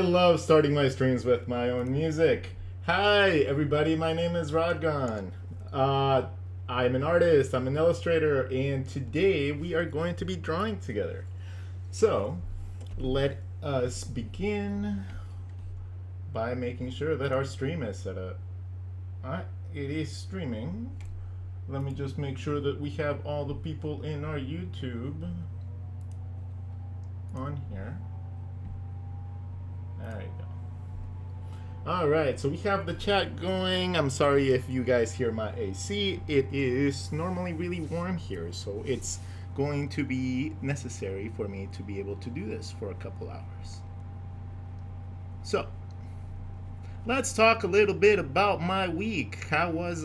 love starting my streams with my own music. Hi, everybody. My name is Rodgon. Uh, I'm an artist, I'm an illustrator, and today we are going to be drawing together. So, let us begin by making sure that our stream is set up. It is streaming. Let me just make sure that we have all the people in our YouTube on here. There you go. All right, so we have the chat going. I'm sorry if you guys hear my AC. It is normally really warm here, so it's going to be necessary for me to be able to do this for a couple hours. So, let's talk a little bit about my week. How was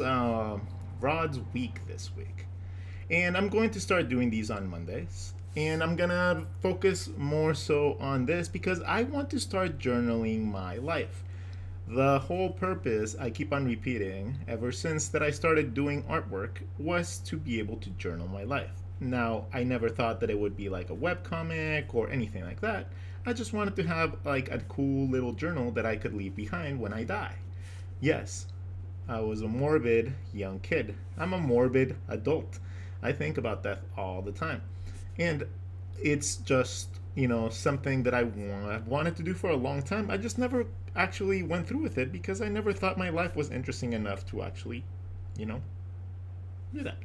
Rod's week this week? And I'm going to start doing these on Mondays. And I'm gonna focus more so on this because I want to start journaling my life. The whole purpose, I keep on repeating, ever since that I started doing artwork, was to be able to journal my life. Now, I never thought that it would be like a webcomic or anything like that. I just wanted to have like a cool little journal that I could leave behind when I die. Yes, I was a morbid young kid. I'm a morbid adult. I think about that all the time. And it's just, something that I've wanted to do for a long time. I just never actually went through with it because I never thought my life was interesting enough to actually, do that.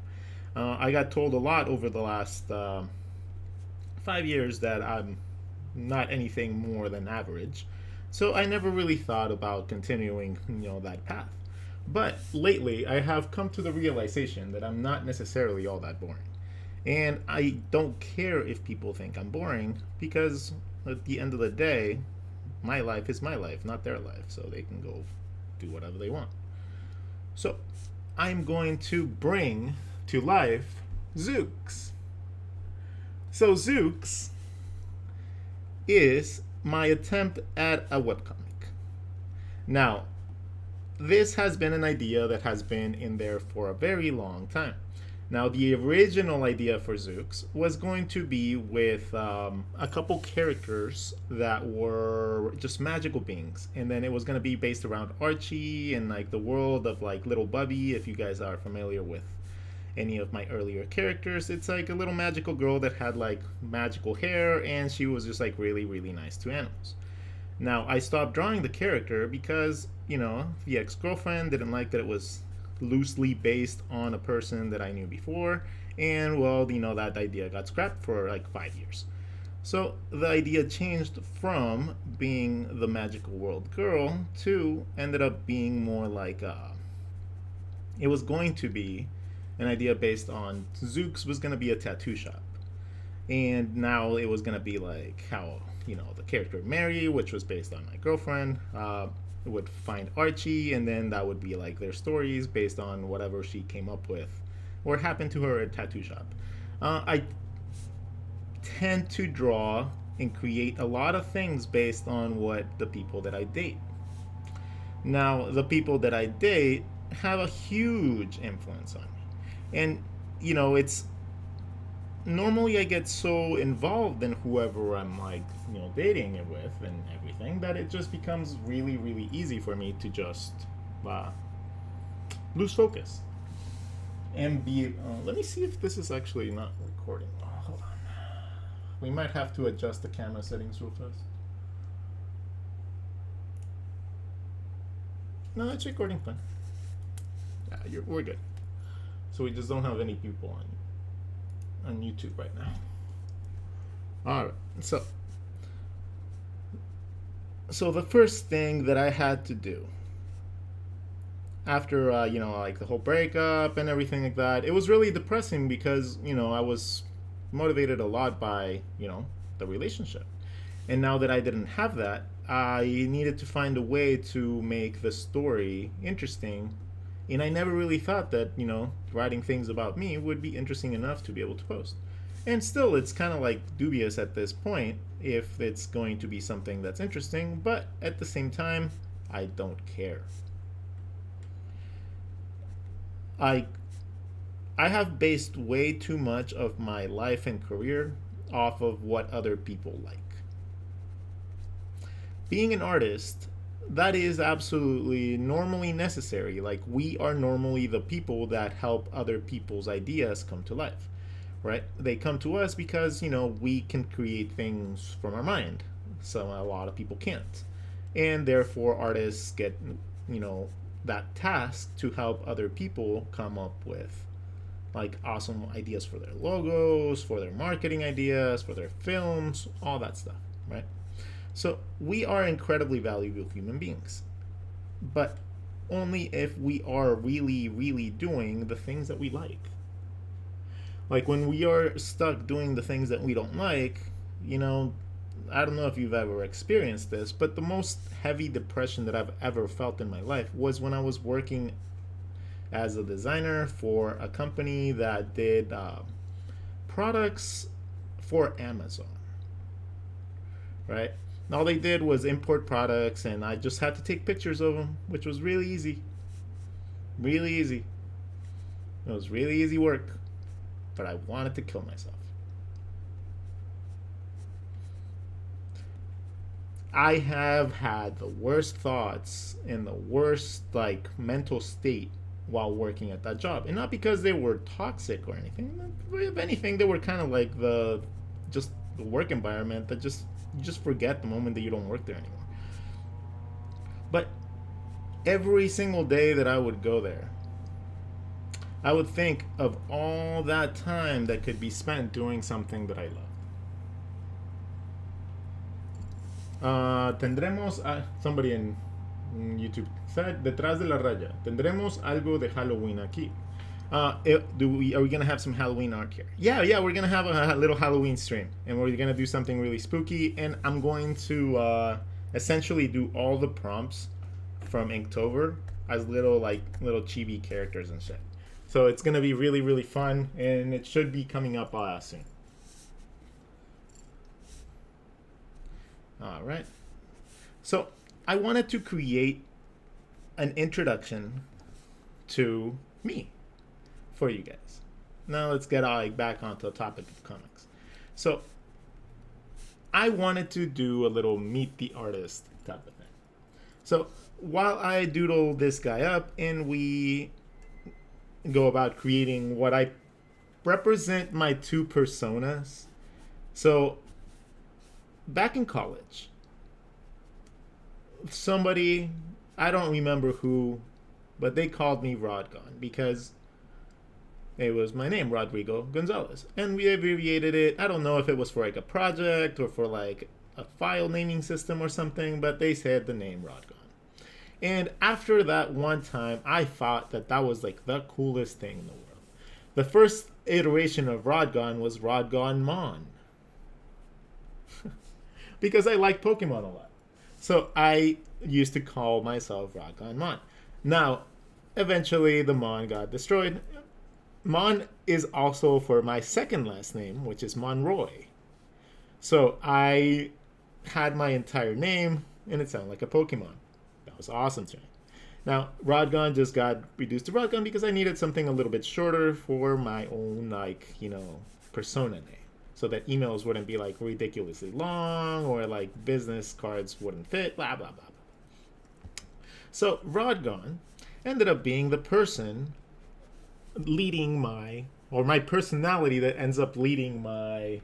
I got told a lot over the last 5 years that I'm not anything more than average. So I never really thought about continuing, that path. But lately, I have come to the realization that I'm not necessarily all that boring. And I don't care if people think I'm boring because at the end of the day, my life is my life, not their life. So they can go do whatever they want. So I'm going to bring to life Zukes. So Zukes is my attempt at a webcomic. Now, this has been an idea that has been in there for a very long time. Now, the original idea for Zukes was going to be with a couple characters that were just magical beings. And then it was going to be based around Archie and like the world of like Little Bubby, if you guys are familiar with any of my earlier characters. It's like a little magical girl that had like magical hair and she was just like really, really nice to animals. Now, I stopped drawing the character because, the ex-girlfriend didn't like that it was loosely based on a person that I knew before, and well, that idea got scrapped for like 5 years. So the idea changed from being the magical world girl to ended up being more like it was going to be an idea based on Zukes was going to be a tattoo shop, and now it was going to be like how the character Mary, which was based on my girlfriend, would find Archie, and then that would be like their stories based on whatever she came up with or happened to her at tattoo shop. I tend to draw and create a lot of things based on what the people that I date. Now, the people that I date have a huge influence on me. And, it's normally I get so involved in whoever I'm like, dating it with and everything that it just becomes really, really easy for me to just lose focus and be. Let me see if this is actually not recording. Oh, hold on. We might have to adjust the camera settings real fast. No, it's recording fine. Yeah, we're good. So we just don't have any people on YouTube right now. All right, so the first thing that I had to do after like the whole breakup and everything like that, it was really depressing because I was motivated a lot by the relationship, and now that I didn't have that, I needed to find a way to make the story interesting. And I never really thought that, writing things about me would be interesting enough to be able to post. And still, it's kind of like dubious at this point if it's going to be something that's interesting, but at the same time, I don't care. I have based way too much of my life and career off of what other people like. being an artist, that is absolutely normally necessary. Like, we are normally the people that help other people's ideas come to life, right? They come to us because, we can create things from our mind. So a lot of people can't. And therefore, artists get, that task to help other people come up with like awesome ideas for their logos, for their marketing ideas, for their films, all that stuff, right? So we are incredibly valuable human beings, but only if we are really, really doing the things that we like. Like when we are stuck doing the things that we don't like, I don't know if you've ever experienced this, but the most heavy depression that I've ever felt in my life was when I was working as a designer for a company that did products for Amazon, right? All they did was import products, and I just had to take pictures of them, which was really easy. Really easy. It was really easy work, but I wanted to kill myself. I have had the worst thoughts and the worst like mental state while working at that job, and not because they were toxic or anything. If anything, they were kind of like the work environment that you just forget the moment that you don't work there anymore. But every single day that I would go there, I would think of all that time that could be spent doing something that I love. Somebody in YouTube said, detrás de la raya, tendremos algo de Halloween aquí. Are we gonna have some Halloween art here? Yeah, we're gonna have a little Halloween stream, and we're gonna do something really spooky. And I'm going to essentially do all the prompts from Inktober as little chibi characters and shit. So it's gonna be really, really fun, and it should be coming up soon. All right. So I wanted to create an introduction to me for you guys. Now let's get back onto the topic of comics. So I wanted to do a little meet the artist type of thing. So while I doodle this guy up and we go about creating what I represent my two personas. So back in college, somebody, I don't remember who, but they called me Rodgon because it was my name, Rodrigo Gonzalez. And we abbreviated it. I don't know if it was for like a project or for like a file naming system or something, but they said the name Rodgon. And after that one time, I thought that was like the coolest thing in the world. The first iteration of Rodgon was Rodgon Mon. Because I like Pokemon a lot. So I used to call myself Rodgon Mon. Now, eventually the Mon got destroyed. Mon is also for my second last name, which is Monroy. So I had my entire name, and it sounded like a Pokemon. That was awesome to me. Now, Rodgon just got reduced to Rodgon because I needed something a little bit shorter for my own, persona name. So that emails wouldn't be, ridiculously long, or, business cards wouldn't fit, blah, blah, blah. So, Rodgon ended up being the person leading my personality that ends up leading my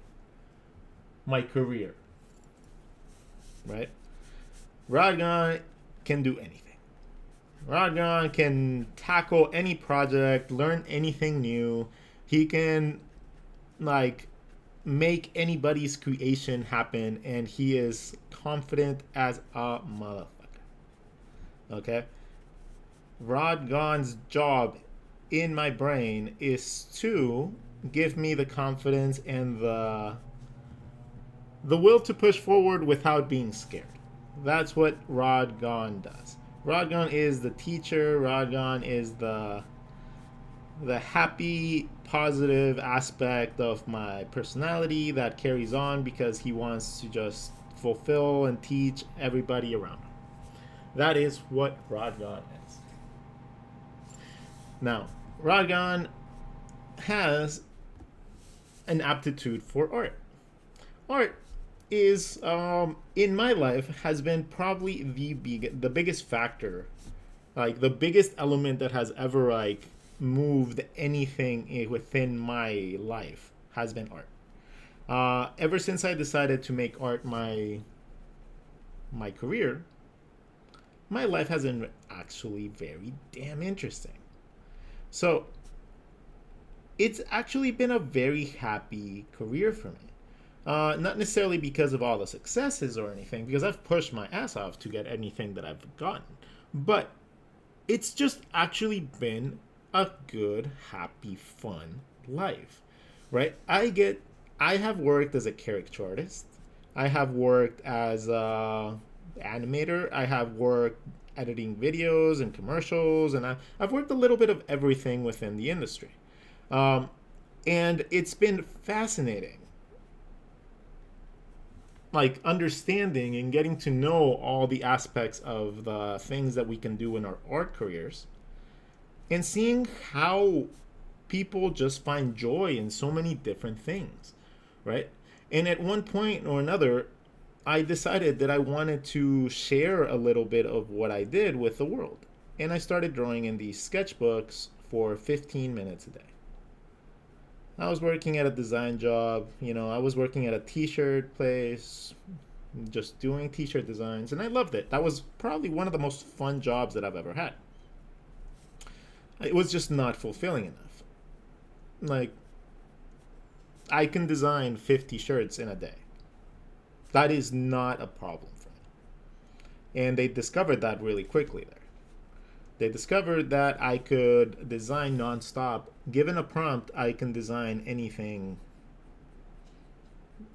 career. Right? Rodgon can do anything. Rodgon can tackle any project, learn anything new. He can, make anybody's creation happen, and he is confident as a motherfucker. Okay? Rodgon's job in my brain is to give me the confidence and the will to push forward without being scared. That's what Rodgon does. Rodgon is the teacher. Rodgon is the happy, positive aspect of my personality that carries on because he wants to just fulfill and teach everybody around him. That is what Rodgon is. Now, Rodgon has an aptitude for art. Art is in my life has been probably the biggest factor, like the biggest element that has ever like moved anything within my life has been art. Ever since I decided to make art my career, my life has been actually very damn interesting. So it's actually been a very happy career for me. Not necessarily because of all the successes or anything, because I've pushed my ass off to get anything that I've gotten, but it's just actually been a good, happy, fun life, right? I have worked as a caricature artist. I have worked as a animator. I have worked editing videos and commercials, and I've worked a little bit of everything within the industry. Um, and it's been fascinating, like understanding and getting to know all the aspects of the things that we can do in our art careers and seeing how people just find joy in so many different things, right? And at one point or another, I decided that I wanted to share a little bit of what I did with the world. And I started drawing in these sketchbooks for 15 minutes a day. I was working at a design job, I was working at a t-shirt place, just doing t-shirt designs, and I loved it. That was probably one of the most fun jobs that I've ever had. It was just not fulfilling enough. Like, I can design 50 shirts in a day. That is not a problem for me. And they discovered that really quickly there. They discovered that I could design nonstop. Given a prompt, I can design anything.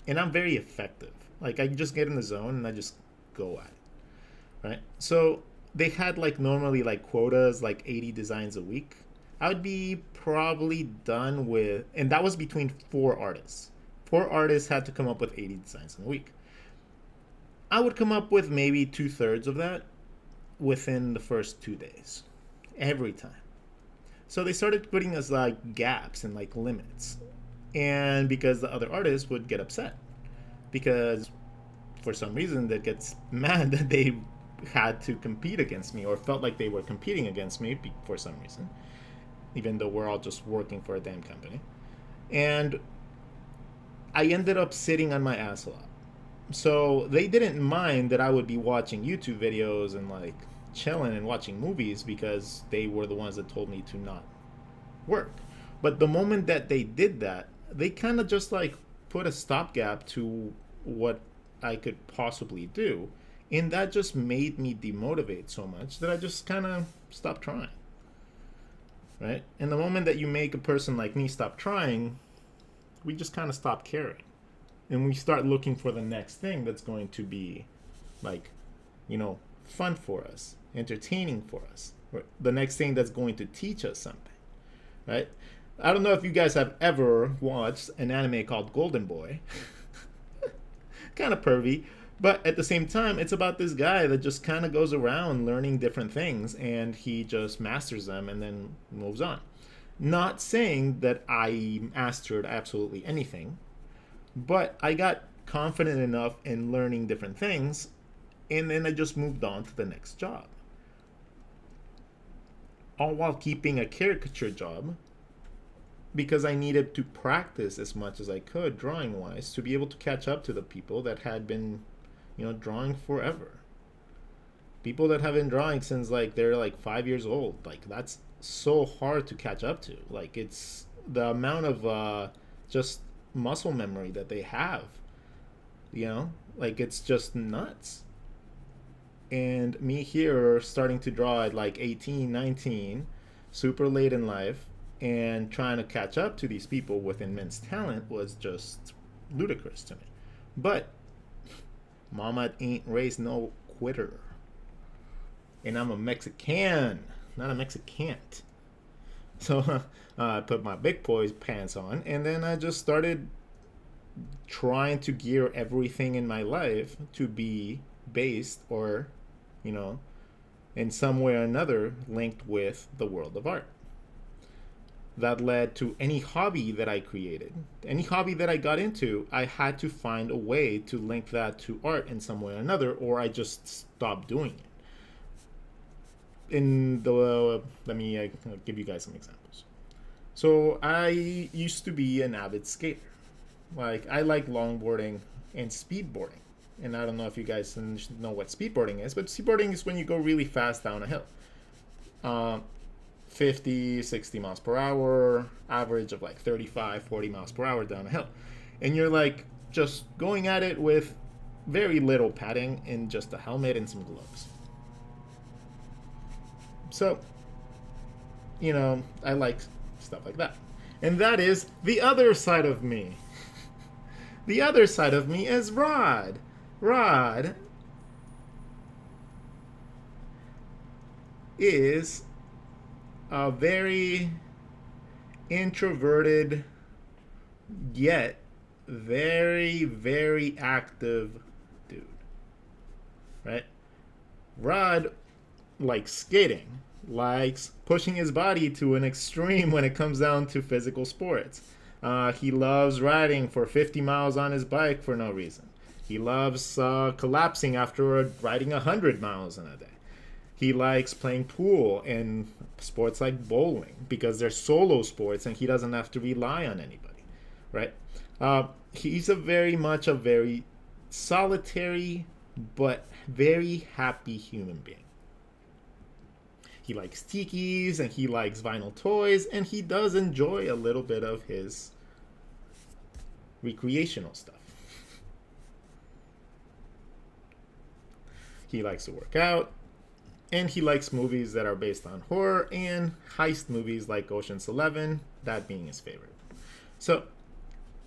And I'm very effective. Like, I just get in the zone and I just go at it. Right? So they had like normally like quotas, like 80 designs a week. I would be probably done with, and that was between 4 artists. 4 artists had to come up with 80 designs in a week. I would come up with maybe 2/3 of that within the first 2 days, every time. So they started putting us like gaps and like limits. And because the other artists would get upset, because for some reason that gets mad that they had to compete against me or felt like they were competing against me for some reason, even though we're all just working for a damn company. And I ended up sitting on my ass a lot. So they didn't mind that I would be watching YouTube videos and like chilling and watching movies because they were the ones that told me to not work. But the moment that they did that, they kind of just like put a stopgap to what I could possibly do. And that just made me demotivate so much that I just kind of stopped trying. Right? And the moment that you make a person like me stop trying, we just kind of stop caring. And we start looking for the next thing that's going to be like, fun for us, entertaining for us, or the next thing that's going to teach us something, right? I don't know if you guys have ever watched an anime called Golden Boy. Kind of pervy, but at the same time, it's about this guy that just kind of goes around learning different things and he just masters them and then moves on. Not saying that I mastered absolutely anything, but I got confident enough in learning different things, and then I just moved on to the next job. All while keeping a caricature job because I needed to practice as much as I could drawing wise to be able to catch up to the people that had been, drawing forever. People that have been drawing since like they're like 5 years old. Like that's so hard to catch up to. Like it's the amount of just muscle memory that they have, like it's just nuts. And me here starting to draw at like 18, 19, super late in life, and trying to catch up to these people with immense talent was just ludicrous to me. But mama ain't raised no quitter, and I'm a Mexican, not a Mexicant. So I put my big boy pants on, and then I just started trying to gear everything in my life to be based or, in some way or another linked with the world of art. that led to any hobby that I created. Any hobby that I got into, I had to find a way to link that to art in some way or another, or I just stopped doing it. Let me give you guys some examples. So I used to be an avid skater. Like, I like longboarding and speedboarding. And I don't know if you guys know what speedboarding is, but speedboarding is when you go really fast down a hill. 50, 60 miles per hour, average of like 35, 40 miles per hour down a hill. And you're like just going at it with very little padding and just a helmet and some gloves. So, I like stuff like that. And that is the other side of me. The other side of me is Rod. Rod is a very introverted yet very, very active dude. Right? Rod likes skating, likes pushing his body to an extreme when it comes down to physical sports. He loves riding for 50 miles on his bike for no reason. He loves collapsing after riding 100 miles in a day. He likes playing pool and sports like bowling because they're solo sports and he doesn't have to rely on anybody, right? He's a very solitary but very happy human being. He likes tikis and he likes vinyl toys, and he does enjoy a little bit of his recreational stuff. He likes to work out, and he likes movies that are based on horror and heist movies like Ocean's 11, that being his favorite. So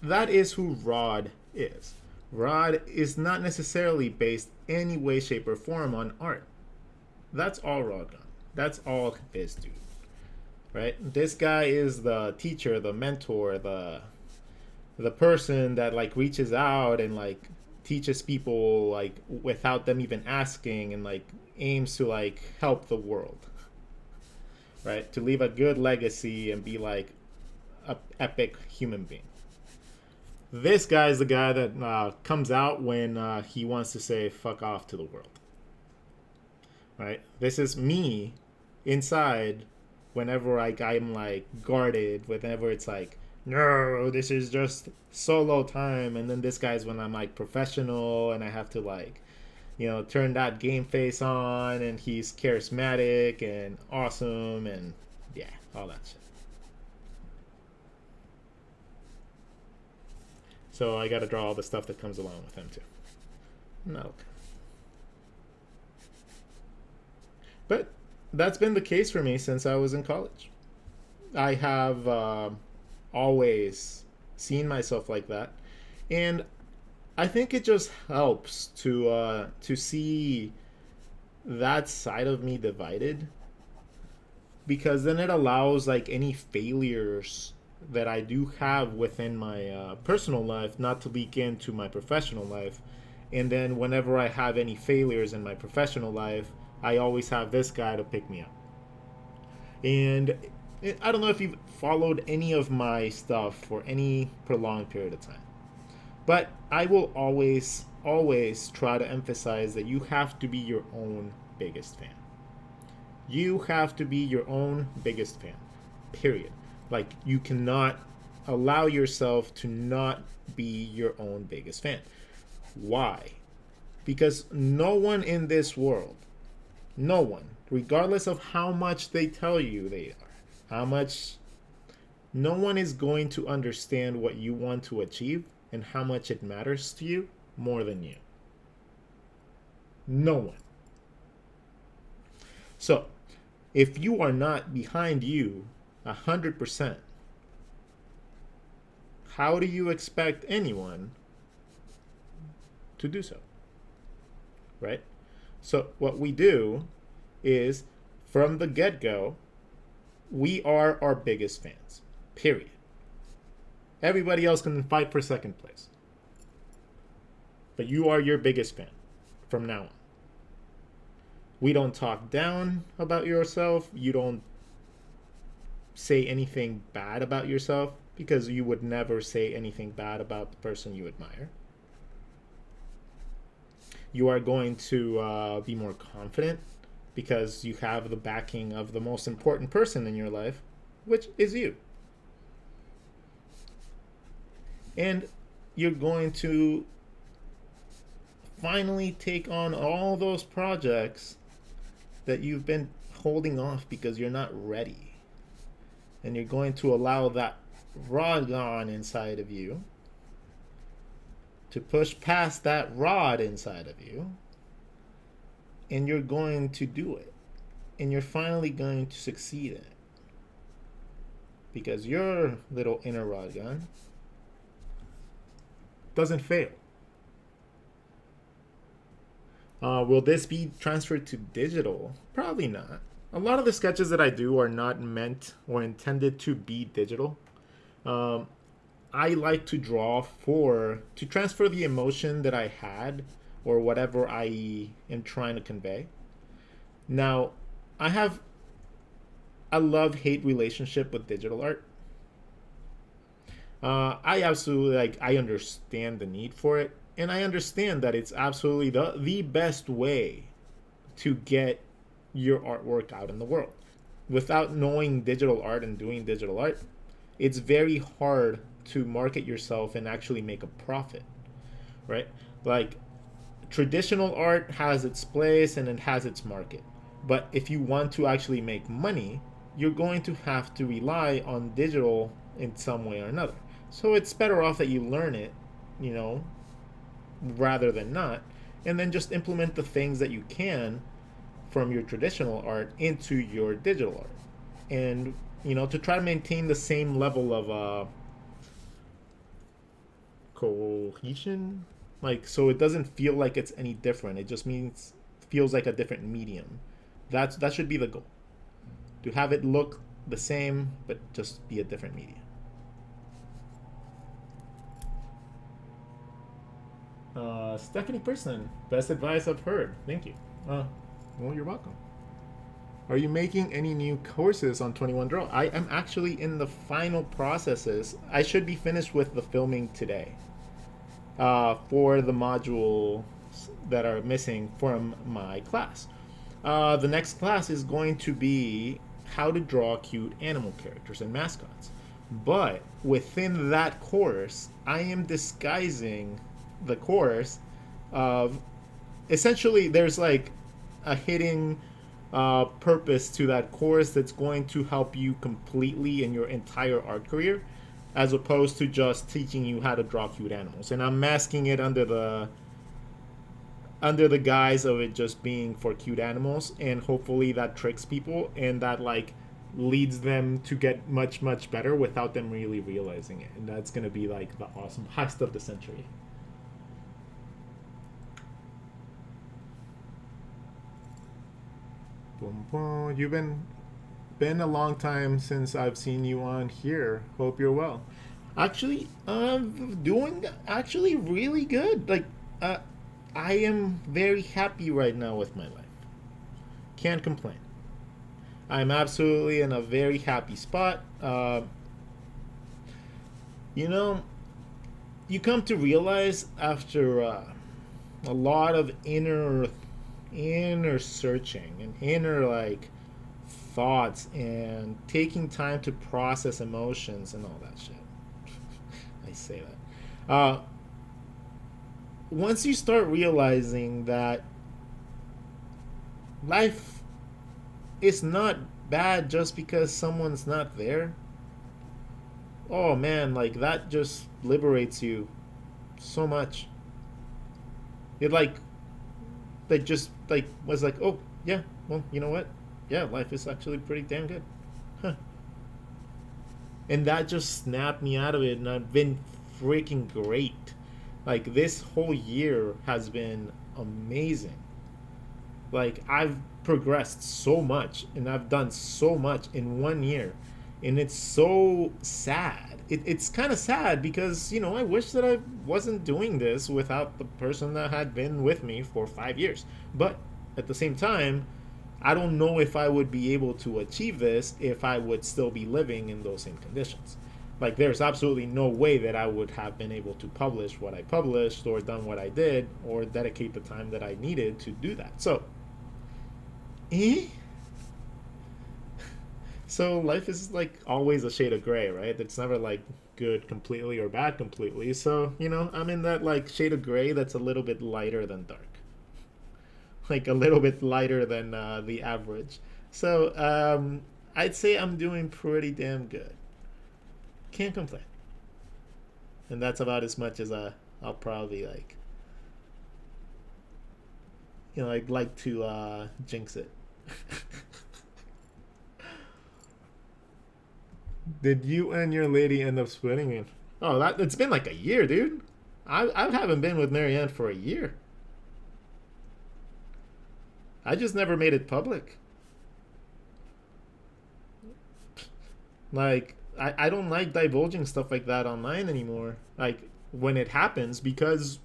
that is who Rod is. Rod is not necessarily based any way, shape, or form on art. That's all Rod got. That's all this dude, right? This guy is the teacher, the mentor, the person that like reaches out and like teaches people like without them even asking, and like aims to like help the world, right? To leave a good legacy and be like a epic human being. This guy is the guy that comes out when he wants to say fuck off to the world. Right? This is me inside whenever I'm like guarded, whenever it's like, no, this is just solo time. And then this guy's when I'm like professional and I have to like, turn that game face on, and he's charismatic and awesome and yeah, all that shit. So I gotta draw all the stuff that comes along with him too. No. But that's been the case for me since I was in college. I have always seen myself like that, and I think it just helps to see that side of me divided, because then it allows like any failures that I do have within my personal life not to leak into my professional life, and then whenever I have any failures in my professional life, I always have this guy to pick me up. And I don't know if you've followed any of my stuff for any prolonged period of time, but I will always try to emphasize that you have to be your own biggest fan. You have to be your own biggest fan, period. Like, you cannot allow yourself to not be your own biggest fan. Why? Because no one in this world, no one, regardless of how much they tell you they are, no one is going to understand what you want to achieve and how much it matters to you more than you. No one. So, if you are not behind you 100%, how do you expect anyone to do so? Right? So what we do is, from the get-go, we are our biggest fans. Period. Everybody else can fight for second place. But you are your biggest fan from now on. We don't talk down about yourself. You don't say anything bad about yourself, because you would never say anything bad about the person you admire. You are going to be more confident because you have the backing of the most important person in your life, which is you. And you're going to finally take on all those projects that you've been holding off because you're not ready. And you're going to allow that rod on inside of you to push past that rod inside of you, and you're going to do it, and you're finally going to succeed in it, because your little inner rod gun doesn't fail. Will this be transferred to digital? Probably not. A lot of the sketches that I do are not meant or intended to be digital. I like to draw to transfer the emotion that I had or whatever I am trying to convey. Now, I have a love-hate relationship with digital art. I absolutely I understand the need for it, and I understand that it's absolutely the best way to get your artwork out in the world. Without knowing digital art and doing digital art, it's very hard to market yourself and actually make a profit, right? Like, traditional art has its place and it has its market. But if you want to actually make money, you're going to have to rely on digital in some way or another. So it's better off that you learn it, rather than not, and then just implement the things that you can from your traditional art into your digital art. And, to try to maintain the same level of cohesion, so it doesn't feel like it's any different. It just feels like a different medium. That should be the goal, to have it look the same but just be a different medium. Stephanie Person, best advice I've heard. Thank you. Well, you're welcome. Are you making any new courses on 21 Draw? I am actually in the final processes. I should be finished with the filming today for the modules that are missing from my class. The next class is going to be how to draw cute animal characters and mascots. But within that course, I am disguising the course of, essentially, there's like a hidden purpose to that course that's going to help you completely in your entire art career, as opposed to just teaching you how to draw cute animals. And I'm masking it under the guise of it just being for cute animals, and hopefully that tricks people and that leads them to get much, much better without them really realizing it. And that's going to be the awesome heist of the century. Boom, boom. You've been a long time since I've seen you on here. Hope you're well. Actually, I'm doing actually really good. I am very happy right now with my life. Can't complain. I'm absolutely in a very happy spot. You come to realize after a lot of inner searching and inner thoughts and taking time to process emotions and all that shit. I say that. Once you start realizing that life is not bad just because someone's not there, oh man, that just liberates you so much. It was oh yeah, well, you know what? Yeah, life is actually pretty damn good. Huh. And that just snapped me out of it, and I've been freaking great. This whole year has been amazing. I've progressed so much, and I've done so much in 1 year. And it's so sad. It's kind of sad because, I wish that I wasn't doing this without the person that had been with me for 5 years. But at the same time, I don't know if I would be able to achieve this if I would still be living in those same conditions. Like, there's absolutely no way that I would have been able to publish what I published or done what I did or dedicate the time that I needed to do that. So, eh? So life is like always a shade of gray, right? It's never like good completely or bad completely. So, I'm in that like shade of gray that's a little bit lighter than dark. Like a little bit lighter than the average. So, I'd say I'm doing pretty damn good. Can't complain. And that's about as much as I'll probably like, I'd like to jinx it. Did you and your lady end up splitting it? Oh, it's been like a year, dude. I haven't been with Marianne for a year. I just never made it public. Like, I don't like divulging stuff like that online anymore. Like, when it happens, because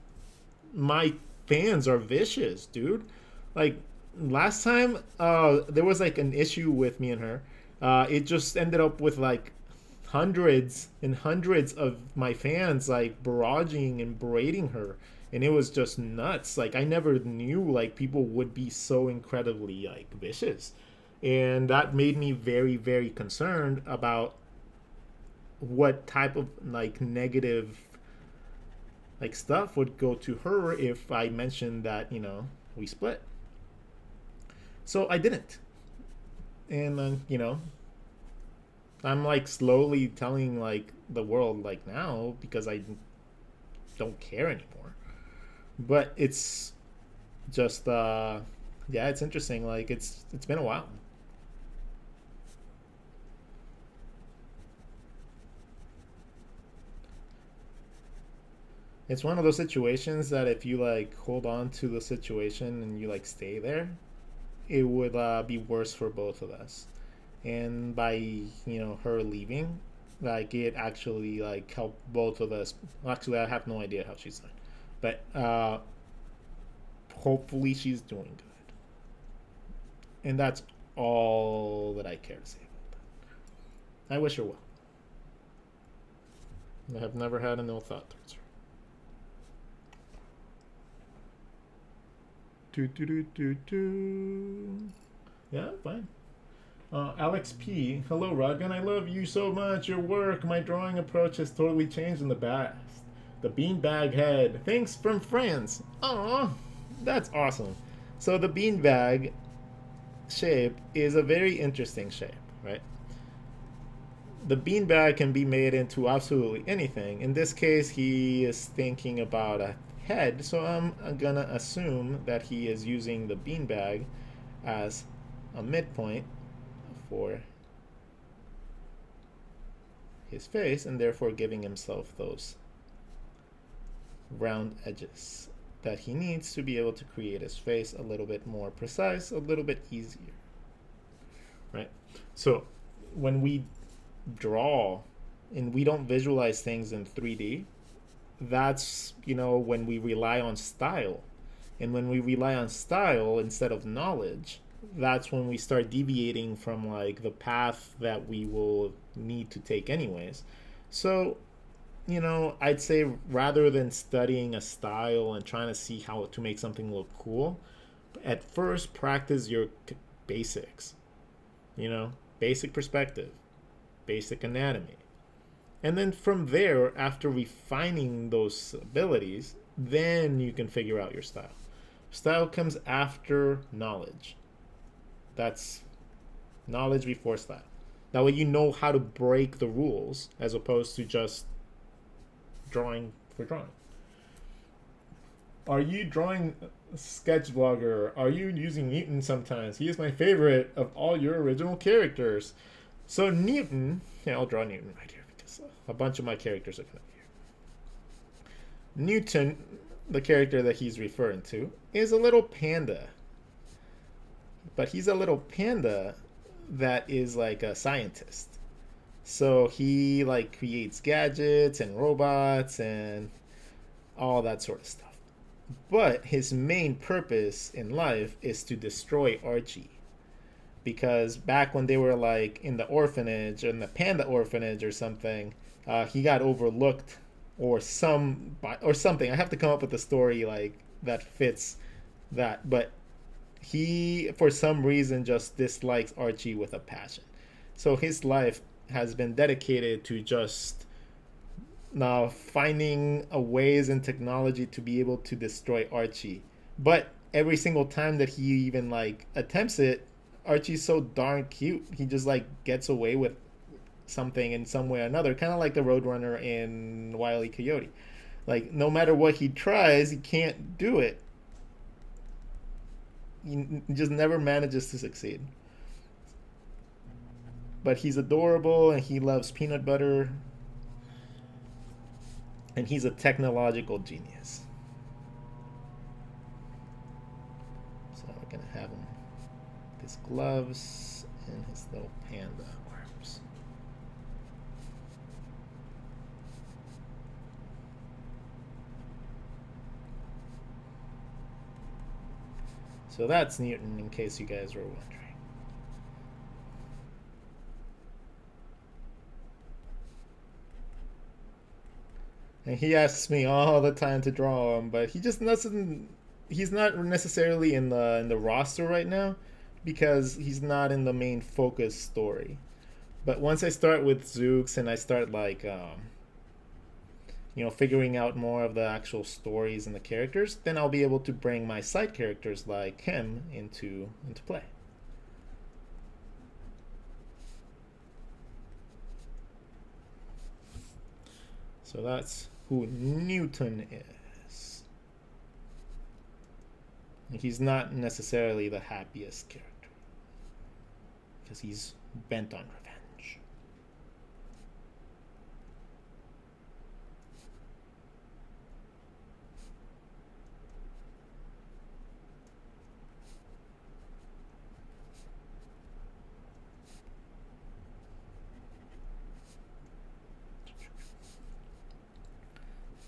my fans are vicious, dude. Like, last time, there was like an issue with me and her. It just ended up with like hundreds and hundreds of my fans like barraging and berating her, and it was just nuts. Like, I never knew like people would be so incredibly like vicious, and that made me very, very concerned about what type of like negative like stuff would go to her if I mentioned that we split. So I didn't, and I'm like slowly telling like the world like now, because I don't care anymore. But it's just yeah, it's interesting. Like, it's been a while. It's one of those situations that if you like hold on to the situation and you like stay there, it would be worse for both of us. And by her leaving, like, it actually like helped both of us. Well, actually, I have no idea how she's doing, but hopefully she's doing good. And that's all that I care to say about that. I wish her well. I have never had an ill thought towards her. Do do do do do. Yeah, fine. Alex P. Hello, Ruggan. I love you so much. Your work, my drawing approach has totally changed in the past. The beanbag head. Thanks from France. Aw, that's awesome. So the beanbag shape is a very interesting shape, right? The beanbag can be made into absolutely anything. In this case, he is thinking about a head, so I'm gonna assume that he is using the beanbag as a midpoint for his face, and therefore giving himself those round edges that he needs to be able to create his face a little bit more precise, a little bit easier, right? So when we draw and we don't visualize things in 3D, that's when we rely on style. And when we rely on style instead of knowledge, that's when we start deviating from like the path that we will need to take anyways. So I'd say rather than studying a style and trying to see how to make something look cool, at first practice your basics. Basic perspective, basic anatomy. And then from there, after refining those abilities, then you can figure out your style. Style comes after knowledge. That's knowledge before style. That way you know how to break the rules as opposed to just drawing for drawing. Are you drawing sketch blogger? Are you using Newton sometimes? He is my favorite of all your original characters. So Newton, yeah, I'll draw Newton right here because a bunch of my characters are going to be here. Newton, the character that he's referring to, is a little panda. But he's a little panda that is like a scientist. So he like creates gadgets and robots and all that sort of stuff. But his main purpose in life is to destroy Archie. because back when they were like in the orphanage, in the panda orphanage or something, he got overlooked or something. I have to come up with a story like that fits that, but he for some reason just dislikes Archie with a passion. So his life has been dedicated to just now finding a ways and technology to be able to destroy Archie. But every single time that he even like attempts it, Archie's so darn cute. He just like gets away with something in some way or another, kind of like the Roadrunner in Wile E. Coyote. Like no matter what he tries, he can't do it. He just never manages to succeed. But he's adorable and he loves peanut butter and he's a technological genius. So we're gonna have him his gloves and his little panda arms. So that's Newton, in case you guys were wondering. And he asks me all the time to draw him, but he just doesn't. He's not necessarily in the roster right now because he's not in the main focus story. But once I start with Zukes and I start like figuring out more of the actual stories and the characters, then I'll be able to bring my side characters like him into play. So that's who Newton is. He's not necessarily the happiest character because he's bent on revenge.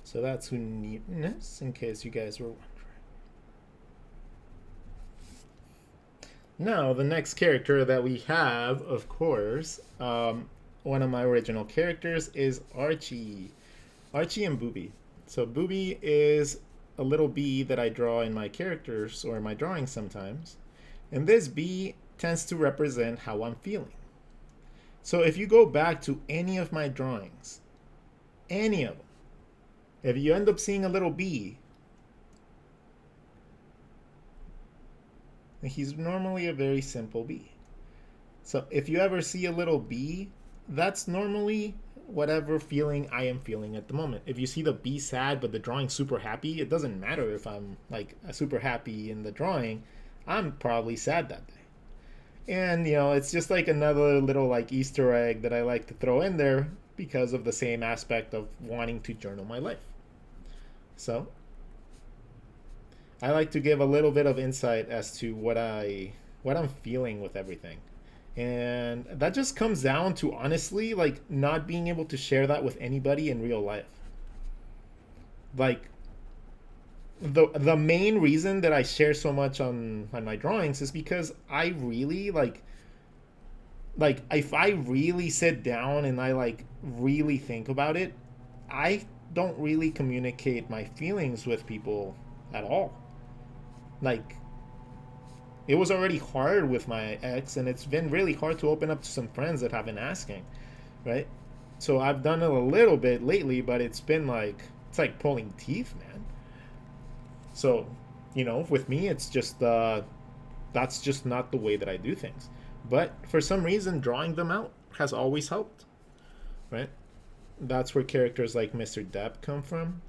So that's who Newton is, in case you guys were wondering. Now, the next character that we have, of course, one of my original characters is Archie. Archie and Booby. So Booby is a little bee that I draw in my characters or in my drawings sometimes. And this bee tends to represent how I'm feeling. So if you go back to any of my drawings, any of them, if you end up seeing a little bee, he's normally a very simple bee. So if you ever see a little bee, that's normally whatever feeling I am feeling at the moment. If you see the bee sad but the drawing's super happy, it doesn't matter if I'm like super happy in the drawing, I'm probably sad that day. And it's just like another little like Easter egg that I like to throw in there because of the same aspect of wanting to journal my life. So I like to give a little bit of insight as to what I'm feeling with everything. And that just comes down to honestly like not being able to share that with anybody in real life. Like the main reason that I share so much on my drawings is because I really like if I really sit down and I like really think about it, I don't really communicate my feelings with people at all. Like it was already hard with my ex and it's been really hard to open up to some friends that have been asking, right? So I've done it a little bit lately, but it's like pulling teeth, man. So with me it's just that's just not the way that I do things. But for some reason drawing them out has always helped, right? That's where characters like Mr. Depp come from.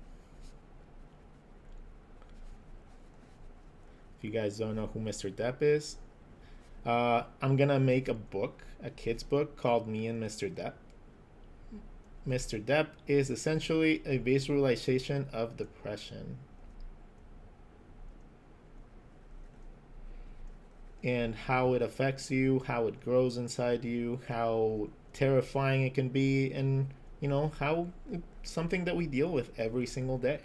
If you guys don't know who Mr. Depp is, I'm gonna make a kid's book called Me and Mr. Depp. Mr. Depp is essentially a visualization of depression. And how it affects you, how it grows inside you, how terrifying it can be, and how something that we deal with every single day.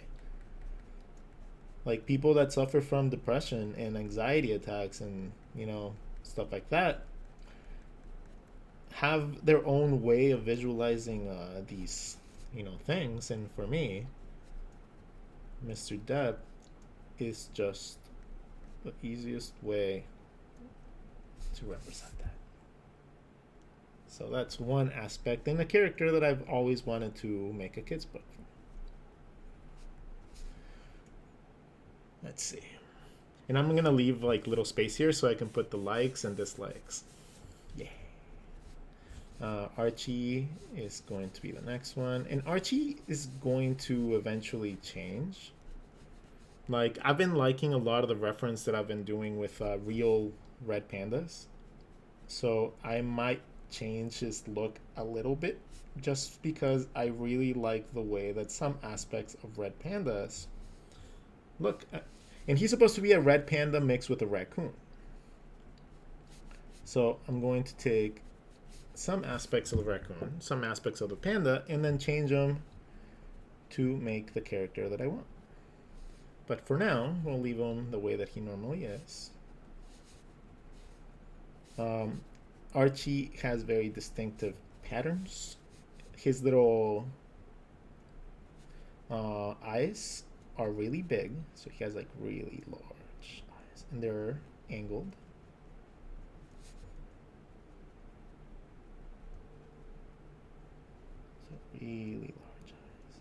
Like people that suffer from depression and anxiety attacks and stuff like that, have their own way of visualizing these, things. And for me, Mr. Depp is just the easiest way to represent that. So that's one aspect in a character that I've always wanted to make a kid's book for. Let's see. And I'm gonna leave like little space here so I can put the likes and dislikes. Yeah. Archie is going to be the next one, and Archie is going to eventually change. Like, I've been liking a lot of the reference that I've been doing with real red pandas, so I might change his look a little bit just because I really like the way that some aspects of red pandas look. And he's supposed to be a red panda mixed with a raccoon. So I'm going to take some aspects of the raccoon, some aspects of the panda, and then change them to make the character that I want. But for now, we'll leave him the way that he normally is. Archie has very distinctive patterns. His little eyes are really big, so he has like really large eyes, and they're angled. So really large eyes.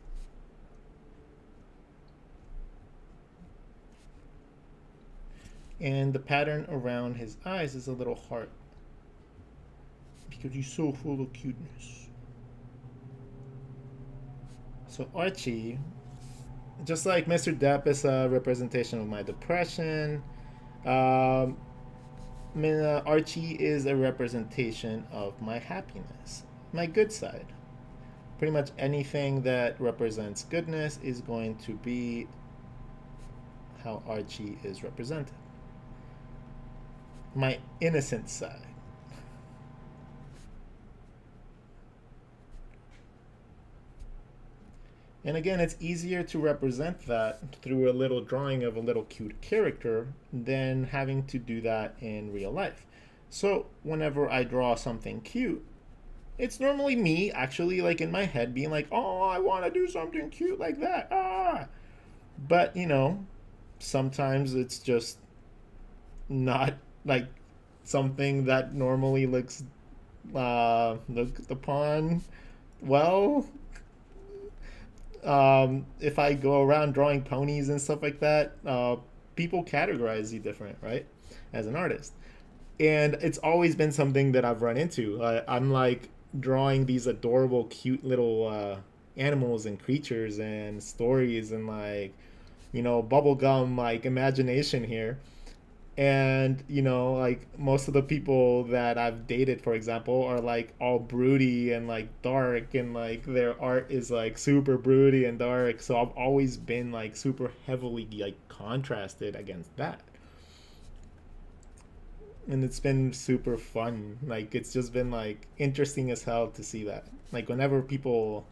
And the pattern around his eyes is a little heart, because he's so full of cuteness. So Archie, just like Mr. Depp is a representation of my depression, Archie is a representation of my happiness, my good side. Pretty much anything that represents goodness is going to be how Archie is represented. My innocent side. And again, it's easier to represent that through a little drawing of a little cute character than having to do that in real life. So whenever I draw something cute, it's normally me actually like in my head being like, oh, I want to do something cute like that. Ah. But, sometimes it's just not like something that normally looks looked upon well. If I go around drawing ponies and stuff like that, people categorize you different, right? As an artist. And it's always been something that I've run into. I'm like drawing these adorable, cute little animals and creatures and stories and like, bubblegum like imagination here. And like most of the people that I've dated, for example, are like all broody and like dark, and like their art is like super broody and dark, so I've always been like super heavily like contrasted against that. And it's been super fun. Like, it's just been like interesting as hell to see that. Like, whenever people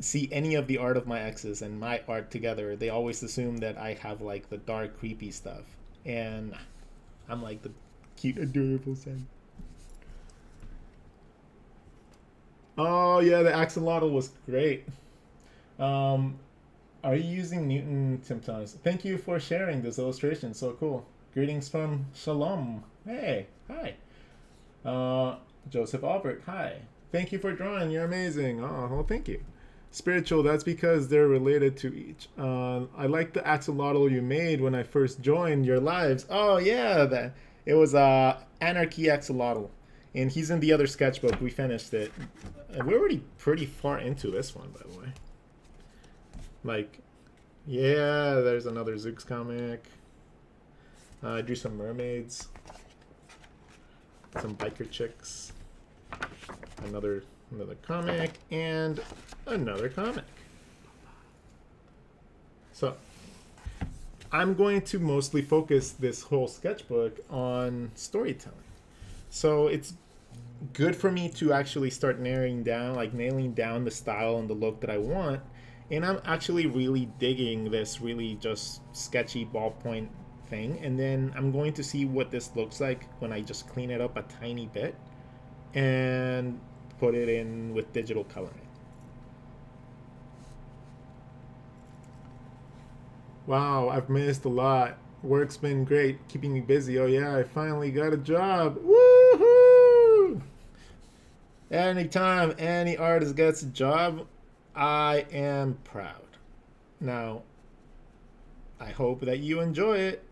see any of the art of my exes and my art together, they always assume that I have like the dark, creepy stuff, and I'm like the cute, adorable side. Oh yeah, the axolotl was great. Are you using Newton symptoms? Thank you for sharing this illustration. So cool. Greetings from Shalom. Hey, hi. Joseph Albert, hi. Thank you for drawing. You're amazing. Oh, well, thank you. Spiritual, that's because they're related to each. I like the axolotl you made when I first joined your lives. Oh yeah, that it was Anarchy Axolotl, and he's in the other sketchbook. We finished it. We're already pretty far into this one, by the way. Like, yeah, there's another Zukes comic. I drew some mermaids, some biker chicks, another comic, and another comic. So I'm going to mostly focus this whole sketchbook on storytelling. So it's good for me to actually start nailing down the style and the look that I want. And I'm actually really digging this really just sketchy ballpoint thing. And then I'm going to see what this looks like when I just clean it up a tiny bit. and put it in with digital coloring. Wow, I've missed a lot. Work's been great, keeping me busy. Oh yeah, I finally got a job. Woohoo! Anytime any artist gets a job, I am proud. Now, I hope that you enjoy it.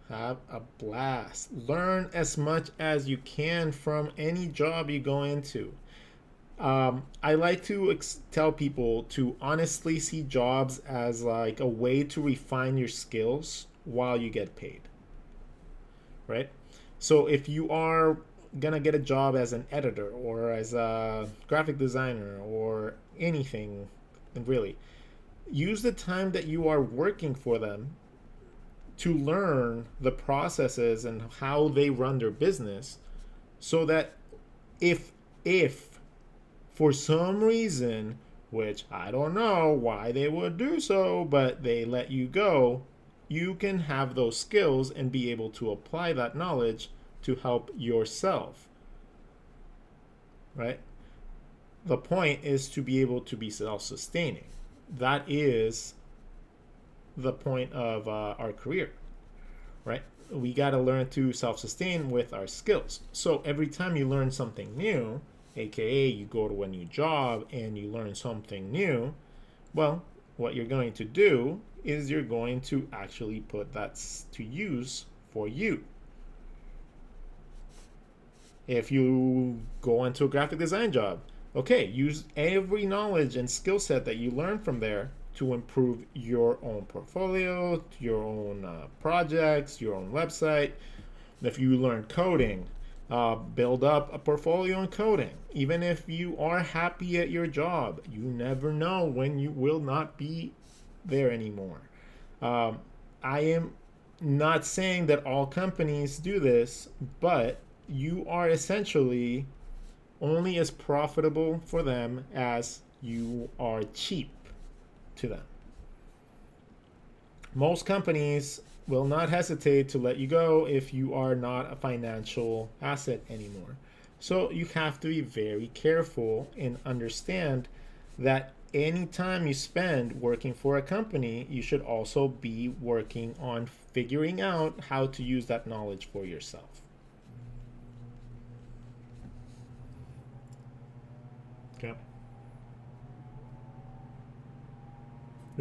Have a blast. Learn as much as you can from any job you go into. I like to tell people to honestly see jobs as like a way to refine your skills while you get paid, right? So if you are gonna get a job as an editor or as a graphic designer or anything, really, use the time that you are working for them to learn the processes and how they run their business, so that if for some reason, which I don't know why they would do so, but they let you go, you can have those skills and be able to apply that knowledge to help yourself, right? The point is to be able to be self-sustaining. That is the point of our career, right? We got to learn to self-sustain with our skills. So every time you learn something new, aka you go to a new job and you learn something new, well, what you're going to do is you're going to actually put that to use for you. If you go into a graphic design job, okay, use every knowledge and skill set that you learn from there to improve your own portfolio, your own projects, your own website. If you learn coding, build up a portfolio in coding. Even if you are happy at your job, you never know when you will not be there anymore. I am not saying that all companies do this, but you are essentially only as profitable for them as you are cheap to them. Most companies will not hesitate to let you go if you are not a financial asset anymore. So you have to be very careful and understand that any time you spend working for a company, you should also be working on figuring out how to use that knowledge for yourself. Okay.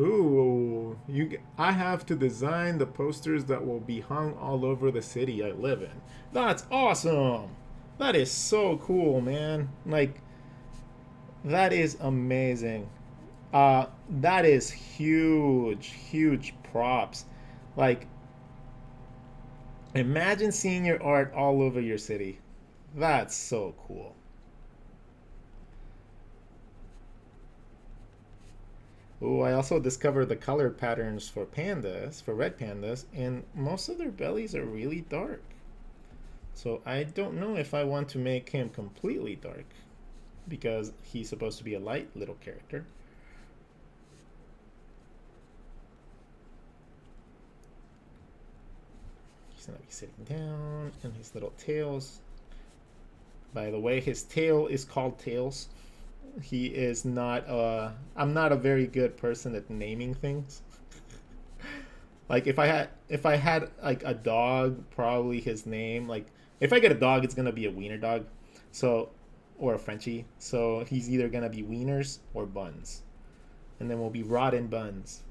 Ooh, I have to design the posters that will be hung all over the city I live in. That's awesome. That is so cool, man. Like, that is amazing. That is huge props. Like, imagine seeing your art all over your city. That's so cool. Oh, I also discovered the color patterns for pandas, for red pandas, and most of their bellies are really dark. So I don't know if I want to make him completely dark, because he's supposed to be a light little character. He's gonna be sitting down, and his little tails. By the way, his tail is called Tails. He is not I'm not a very good person at naming things. Like if I had like a dog, probably his name, like if I get a dog, it's gonna be a wiener dog. So, or a Frenchie. So he's either gonna be wieners or buns. And then we'll be Rod and Buns.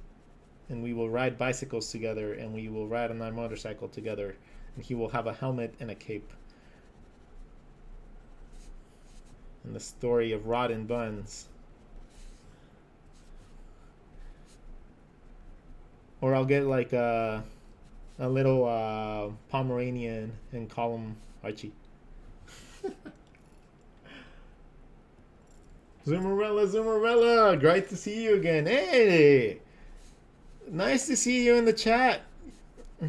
And we will ride bicycles together, and we will ride on our motorcycle together, and he will have a helmet and a cape. And the story of Rod and Buns. Or I'll get like a little Pomeranian and call him Archie. Zoomerella, great to see you again. Hey, nice to see you in the chat.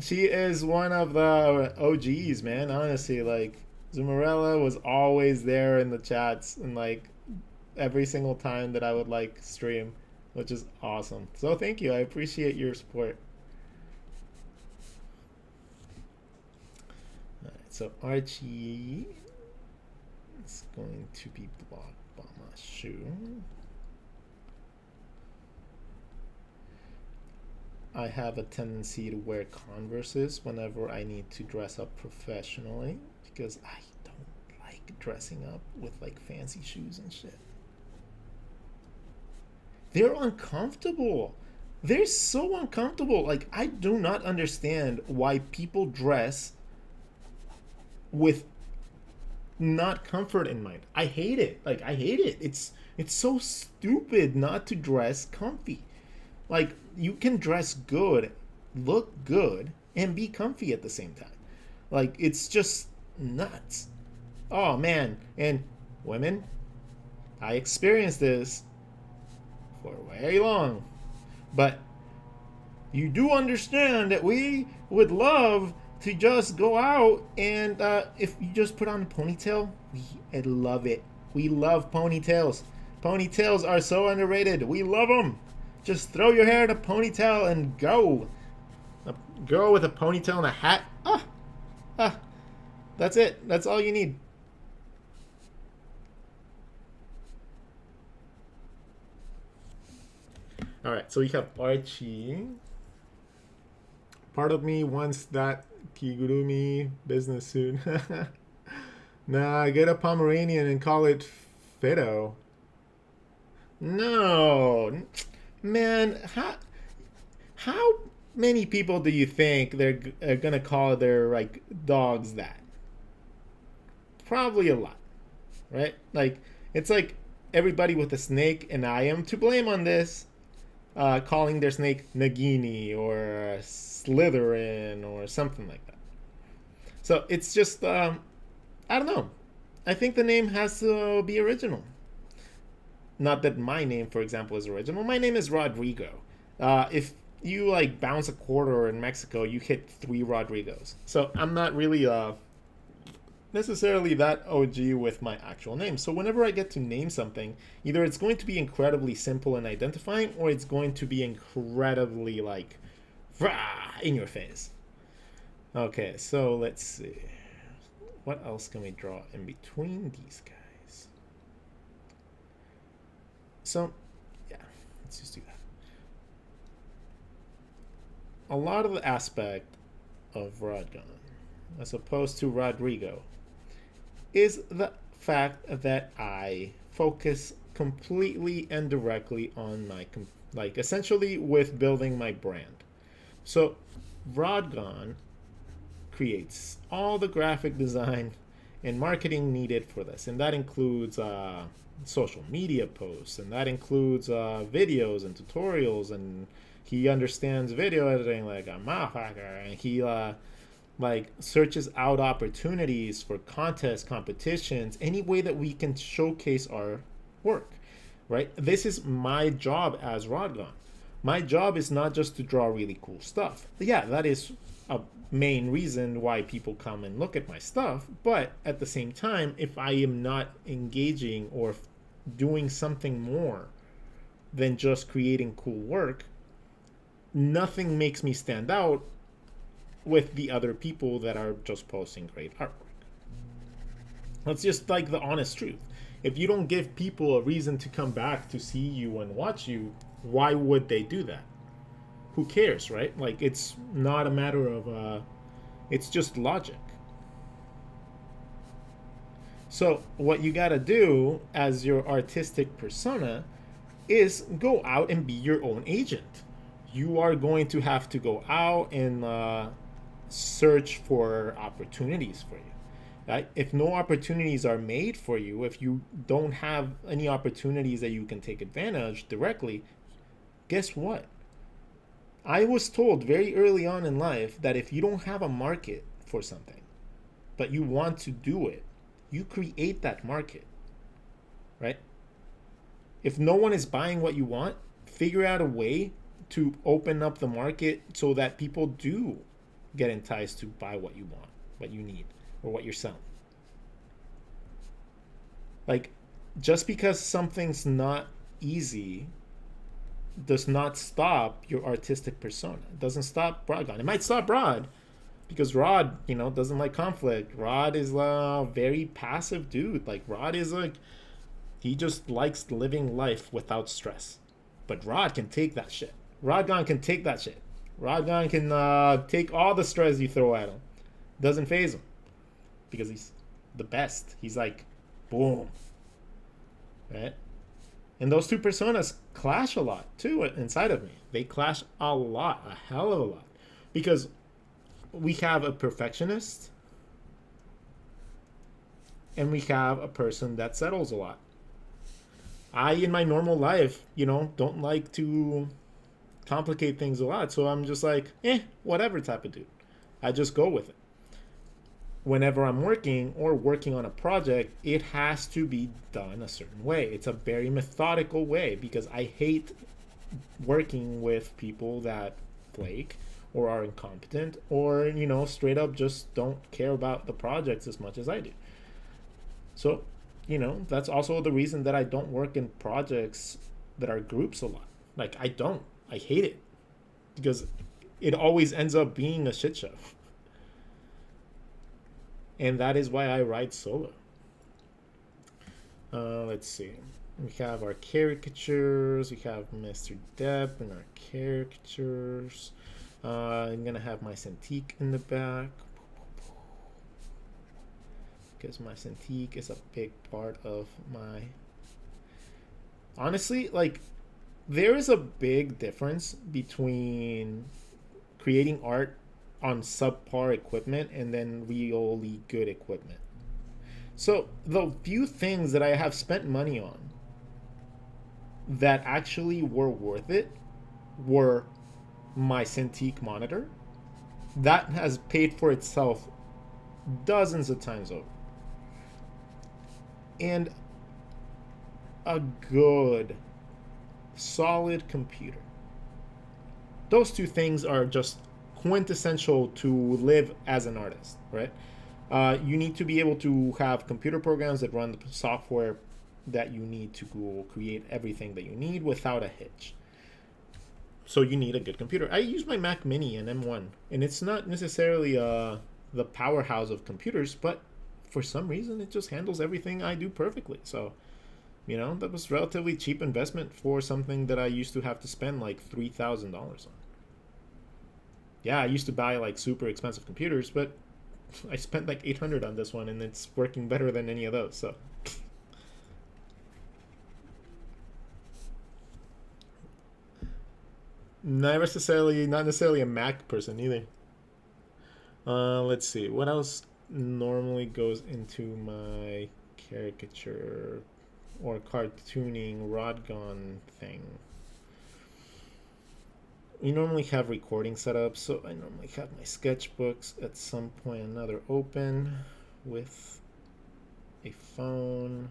She is one of the OGs, man. Honestly, like Zoomerella was always there in the chats, and like every single time that I would like stream, which is awesome. So thank you. I appreciate your support. Alright, So Archie is going to be blocked by my shoe. I have a tendency to wear Converses whenever I need to dress up professionally because I don't like dressing up with like fancy shoes and shit. They're uncomfortable. They're so uncomfortable. Like, I do not understand why people dress with not comfort in mind. I hate it. Like, I hate it. It's so stupid not to dress comfy. Like, you can dress good, look good, and be comfy at the same time. Like, it's just nuts. Oh man. And women, I experienced this for very long. But you do understand that we would love to just go out and if you just put on a ponytail, we love it. We love ponytails. Ponytails are so underrated. We love them. Just throw your hair in a ponytail and go. A girl with a ponytail and a hat. That's it. That's all you need. All right, so we have Archie. Part of me wants that Kigurumi business suit. Nah, get a Pomeranian and call it Fido. No, man, how many people do you think they're gonna call their like dogs that? Probably a lot, right? Like, it's like everybody with a snake, and I am to blame on this, calling their snake Nagini or Slytherin or something like that. So it's just, I don't know. I think the name has to be original. Not that my name, for example, is original. My name is Rodrigo. If you like bounce a quarter in Mexico, you hit 3 Rodrigos. So I'm not really necessarily that OG with my actual name. So whenever I get to name something, either it's going to be incredibly simple and identifying, or it's going to be incredibly like rah, in your face. Okay, so let's see. What else can we draw in between these guys? So, yeah, let's just do that. A lot of the aspect of Rodgon, as opposed to Rodrigo, is the fact that I focus completely and directly on my, like, essentially with building my brand. So, Rodgon creates all the graphic design and marketing needed for this, and that includes social media posts, and that includes videos and tutorials, and he understands video editing like a motherfucker, and he like searches out opportunities for contests, competitions, any way that we can showcase our work, right? This is my job as Rodgon. My job is not just to draw really cool stuff. Yeah, that is a main reason why people come and look at my stuff, but at the same time, if I am not engaging or doing something more than just creating cool work, nothing makes me stand out with the other people that are just posting great artwork. That's just like the honest truth. If you don't give people a reason to come back to see you and watch you, why would they do that? Who cares, right? Like, it's not a matter of it's just logic. So what you gotta do as your artistic persona is go out and be your own agent. You are going to have to go out and search for opportunities for you. Right? If no opportunities are made for you, if you don't have any opportunities that you can take advantage directly, guess what? I was told very early on in life that if you don't have a market for something, but you want to do it, you create that market, right? If no one is buying what you want, figure out a way to open up the market so that people do get enticed to buy what you want, what you need, or what you're selling. Like, just because something's not easy does not stop your artistic persona. It doesn't stop Rodgon. It might stop Rod, because Rod, you know, doesn't like conflict. Rod is a very passive dude. Like Rod is like, he just likes living life without stress. But Rod can take that shit. Rodgon can take that shit. Rodgon can take all the stress you throw at him. Doesn't phase him because he's the best. He's like, boom, right? And those two personas clash a lot too inside of me. They clash a lot, a hell of a lot, because we have a perfectionist and we have a person that settles a lot. I, in my normal life, you know, don't like to complicate things a lot. So I'm just like, whatever type of dude. I just go with it. Whenever I'm working or working on a project, it has to be done a certain way. It's a very methodical way because I hate working with people that flake or are incompetent or, you know, straight up just don't care about the projects as much as I do. So, you know, that's also the reason that I don't work in projects that are groups a lot. Like, I hate it because it always ends up being a shit show. And that is why I write solo. Let's see. We have our caricatures. We have Mr. Depp and our caricatures. I'm going to have my Cintiq in the back, because my Cintiq is a big part of my... Honestly, like, there is a big difference between creating art on subpar equipment and then really good equipment. So the few things that I have spent money on that actually were worth it were my Cintiq monitor. That has paid for itself dozens of times over. And a good, solid computer. Those two things are just quintessential to live as an artist, right? You need to be able to have computer programs that run the software that you need to go create everything that you need without a hitch. So you need a good computer. I use my Mac Mini and M1, and it's not necessarily the powerhouse of computers, but for some reason it just handles everything I do perfectly. So, you know, that was relatively cheap investment for something that I used to have to spend like $3,000 on. Yeah, I used to buy like super expensive computers, but I spent like $800 on this one, and it's working better than any of those. So, not necessarily a Mac person either. Let's see what else normally goes into my caricature or cartooning Rodgon thing. We normally have recording setups, so I normally have my sketchbooks at some point or another open with a phone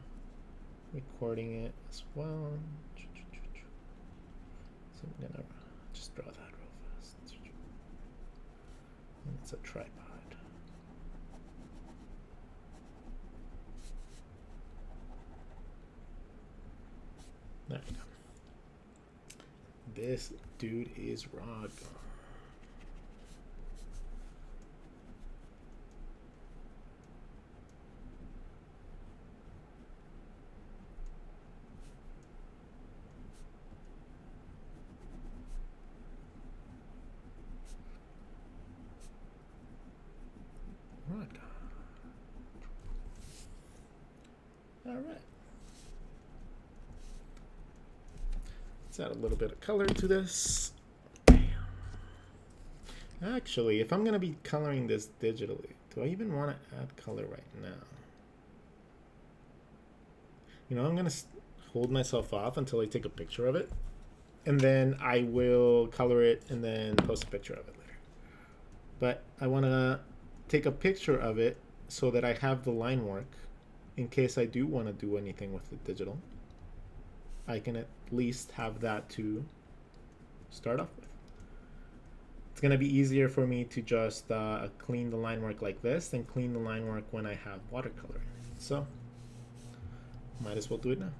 recording it as well. So I'm gonna just draw that real fast. And it's a tripod. There we go. This dude is Rodgon. All right. Let's add a little bit of color to this. Bam. Actually, if I'm going to be coloring this digitally, do I even want to add color right now? You know, I'm going to hold myself off until I take a picture of it, and then I will color it and then post a picture of it later. But I want to take a picture of it so that I have the line work in case I do want to do anything with the digital. I can at least have that to start off with. It's going to be easier for me to just clean the line work like this than clean the line work when I have watercolor. So, might as well do it now.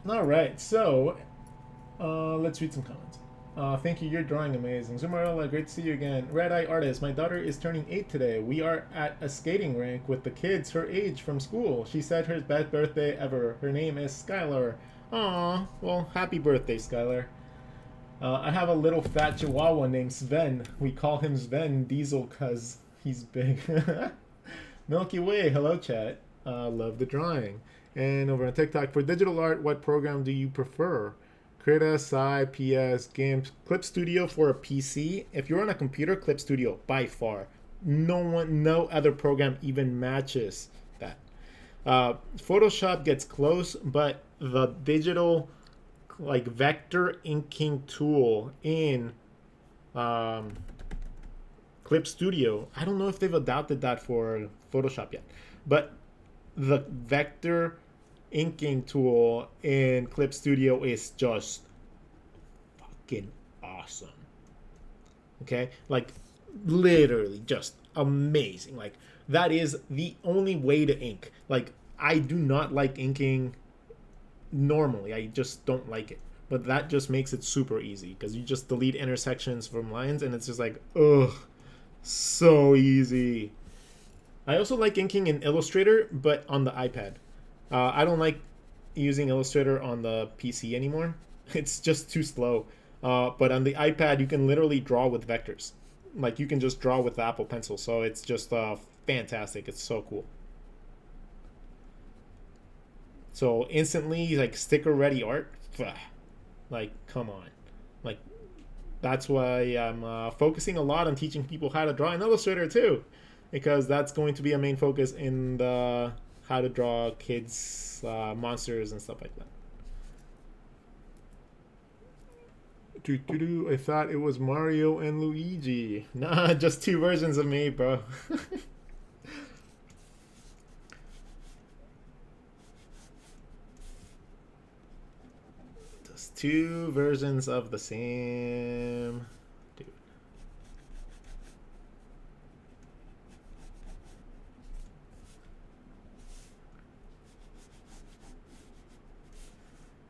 All right, so Let's read some comments. Thank you, you're drawing amazing. Zumarella, great to see you again. Red Eye Artist, my daughter is turning 8 today. We are at a skating rink with the kids her age from school. She said her best birthday ever. Her name is Skylar. Aw, well, happy birthday, Skylar. I have a little fat chihuahua named Sven. We call him Sven Diesel because he's big. Milky Way, hello chat. Love the drawing. And over on TikTok, for digital art, what program do you prefer? Krita, Psy, PS, Games, Clip Studio for a PC. If you're on a computer, Clip Studio by far. No other program even matches that. Photoshop gets close, but the digital like vector inking tool in Clip Studio, I don't know if they've adopted that for Photoshop yet, but the vector inking tool in Clip Studio is just fucking awesome. Okay, like literally just amazing. Like that is the only way to ink. Like I do not like inking normally. I just don't like it. But that just makes it super easy because you just delete intersections from lines and it's just like, ugh, so easy. I also like inking in Illustrator, but on the iPad. I don't like using Illustrator on the PC anymore. It's just too slow. But on the iPad, you can literally draw with vectors. Like you can just draw with the Apple Pencil. So it's just fantastic. It's so cool. So instantly, like sticker ready art. Like, come on. Like, that's why I'm focusing a lot on teaching people how to draw in Illustrator too. Because that's going to be a main focus in the how to draw kids monsters and stuff like that. I thought it was Mario and Luigi. Nah, just two versions of me, bro. Just two versions of the same dude.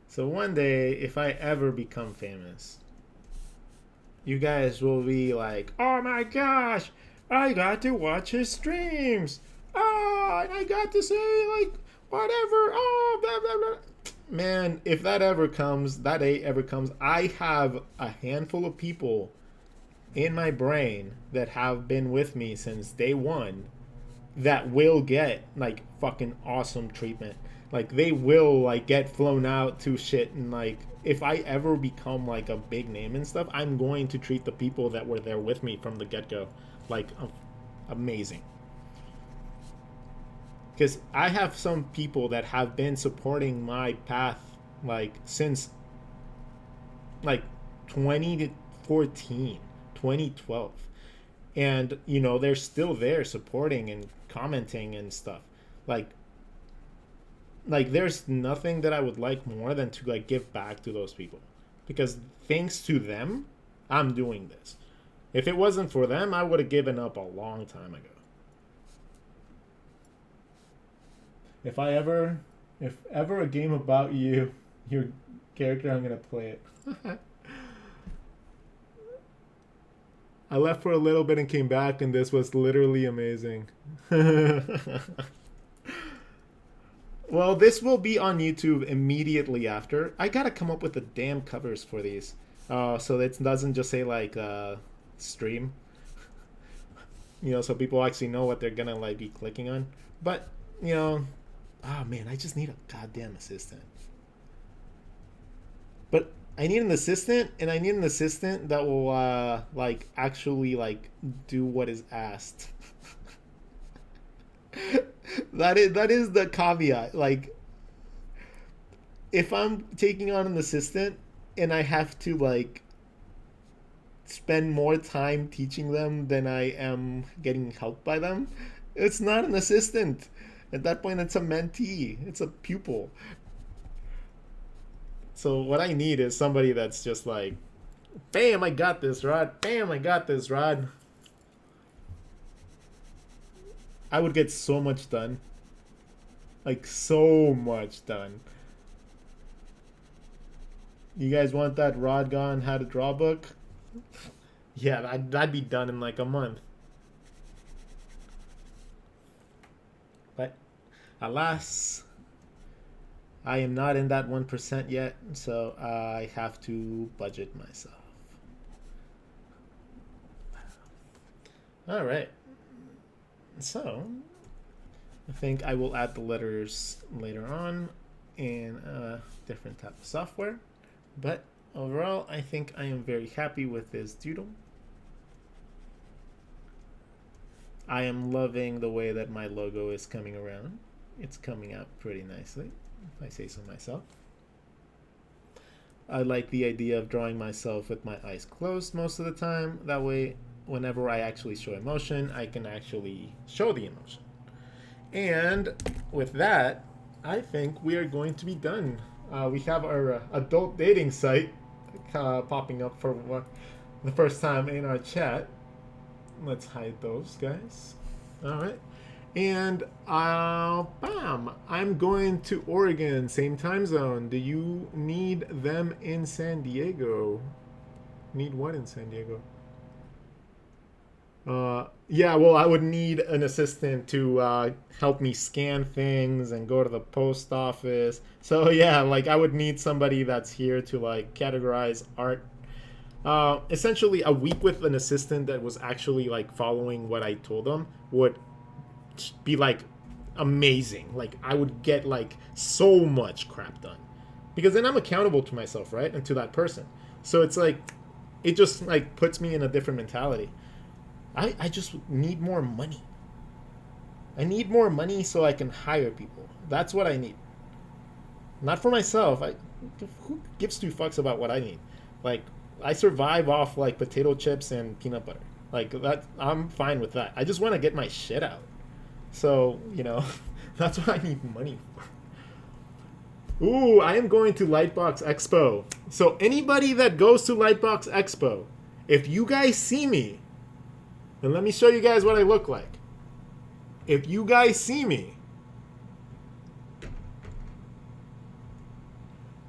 So one day, if I ever become famous, you guys will be like, oh my gosh, I got to watch his streams. Oh, and I got to say, like, whatever. Oh, blah, blah, blah. Man, if that ever comes, that day ever comes, I have a handful of people in my brain that have been with me since day one that will get, like, fucking awesome treatment. Like, they will, like, get flown out to shit and, like, if I ever become like a big name and stuff, I'm going to treat the people that were there with me from the get-go like amazing. Because I have some people that have been supporting my path like since like 2014, 2012. And you know, they're still there supporting and commenting and stuff. Like there's nothing that I would like more than to like give back to those people, because thanks to them I'm doing this. If it wasn't for them, I would have given up a long time ago. If ever a game about you, your character, I'm gonna play it. I left for a little bit and came back, and this was literally amazing. Well, this will be on YouTube immediately after. I gotta come up with the damn covers for these, so it doesn't just say like stream. You know, so people actually know what they're gonna like be clicking on. But you know, oh man, I just need a goddamn assistant. But I need an assistant, and I need an assistant that will like actually like do what is asked. That is the caveat. Like, if I'm taking on an assistant and I have to like spend more time teaching them than I am getting helped by them, it's not an assistant. At that point, it's a mentee. It's a pupil. So what I need is somebody that's just like, bam, I got this, Rod. Bam, I got this, Rod. I would get so much done. Like, so much done. You guys want that Rod Gone How to Draw book? Yeah, that'd be done in like a month. But alas, I am not in that 1% yet, so I have to budget myself. All right. So I think I will add the letters later on in a different type of software. But overall, I think I am very happy with this doodle. I am loving the way that my logo is coming around. It's coming out pretty nicely, if I say so myself. I like the idea of drawing myself with my eyes closed most of the time. That way, whenever I actually show emotion, I can actually show the emotion. And with that, I think we are going to be done. We have our adult dating site popping up for the first time in our chat. Let's hide those guys. All right. And bam, I'm going to Oregon, same time zone. Do you need them in San Diego? Need what in San Diego? Yeah, well, I would need an assistant to help me scan things and go to the post office. So yeah, like I would need somebody that's here to like categorize art. Essentially, a week with an assistant that was actually like following what I told them would be like amazing. Like I would get like so much crap done because then I'm accountable to myself, right, and to that person. So it's like it just like puts me in a different mentality. I just need more money. I need more money so I can hire people. That's what I need. Not for myself. Who gives two fucks about what I need? Like, I survive off like potato chips and peanut butter. Like that, I'm fine with that. I just want to get my shit out. So, you know, that's what I need money for. Ooh, I am going to Lightbox Expo. So anybody that goes to Lightbox Expo, if you guys see me, and let me show you guys what I look like. If you guys see me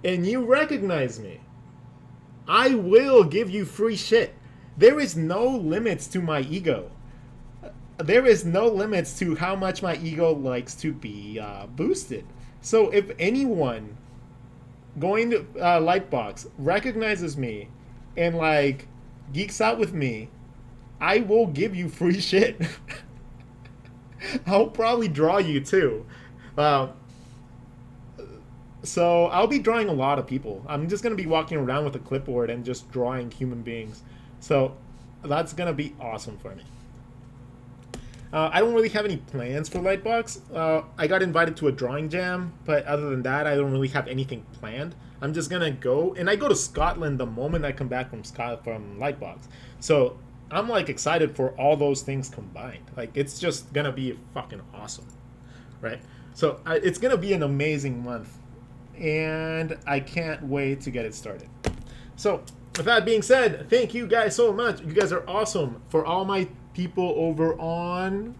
and you recognize me, I will give you free shit. There is no limits to my ego. There is no limits to how much my ego likes to be boosted. So if anyone going to Lightbox recognizes me and like geeks out with me, I will give you free shit. I'll probably draw you too. So I'll be drawing a lot of people. I'm just going to be walking around with a clipboard and just drawing human beings. So that's going to be awesome for me. I don't really have any plans for Lightbox. I got invited to a drawing jam, but other than that, I don't really have anything planned. I'm just going to go, and I go to Scotland the moment I come back from Lightbox. So I'm like excited for all those things combined. Like it's just gonna be fucking awesome, right? So it's gonna be an amazing month, and I can't wait to get it started. So with that being said, thank you guys so much. You guys are awesome. For all my people over on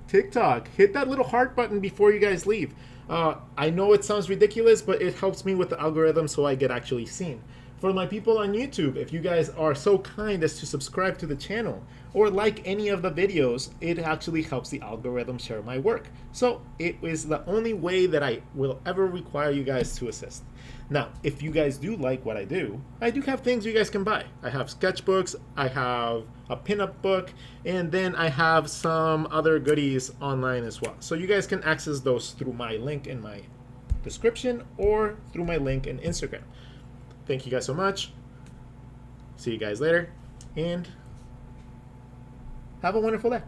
TikTok, hit that little heart button before you guys leave. I know it sounds ridiculous, but it helps me with the algorithm so I get actually seen. For my people on YouTube, if you guys are so kind as to subscribe to the channel or like any of the videos, it actually helps the algorithm share my work. So it is the only way that I will ever require you guys to assist. Now, if you guys do like what I do have things you guys can buy. I have sketchbooks, I have a pinup book, and then I have some other goodies online as well. So you guys can access those through my link in my description or through my link in Instagram. Thank you guys so much. See you guys later. And have a wonderful day.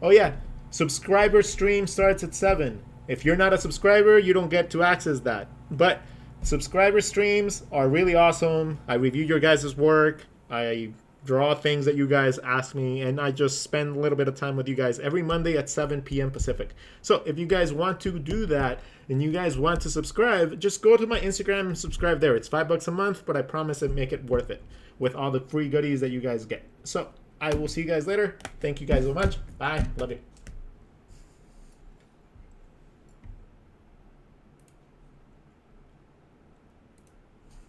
Oh yeah, subscriber stream starts at 7. If you're not a subscriber, you don't get to access that. But subscriber streams are really awesome. I review your guys' work. I draw things that you guys ask me, and I just spend a little bit of time with you guys every Monday at 7 p.m. Pacific. So if you guys want to do that and you guys want to subscribe, just go to my Instagram and subscribe there. It's $5 a month, but I promise to make it worth it with all the free goodies that you guys get. So I will see you guys later. Thank you guys so much. Bye. Love you.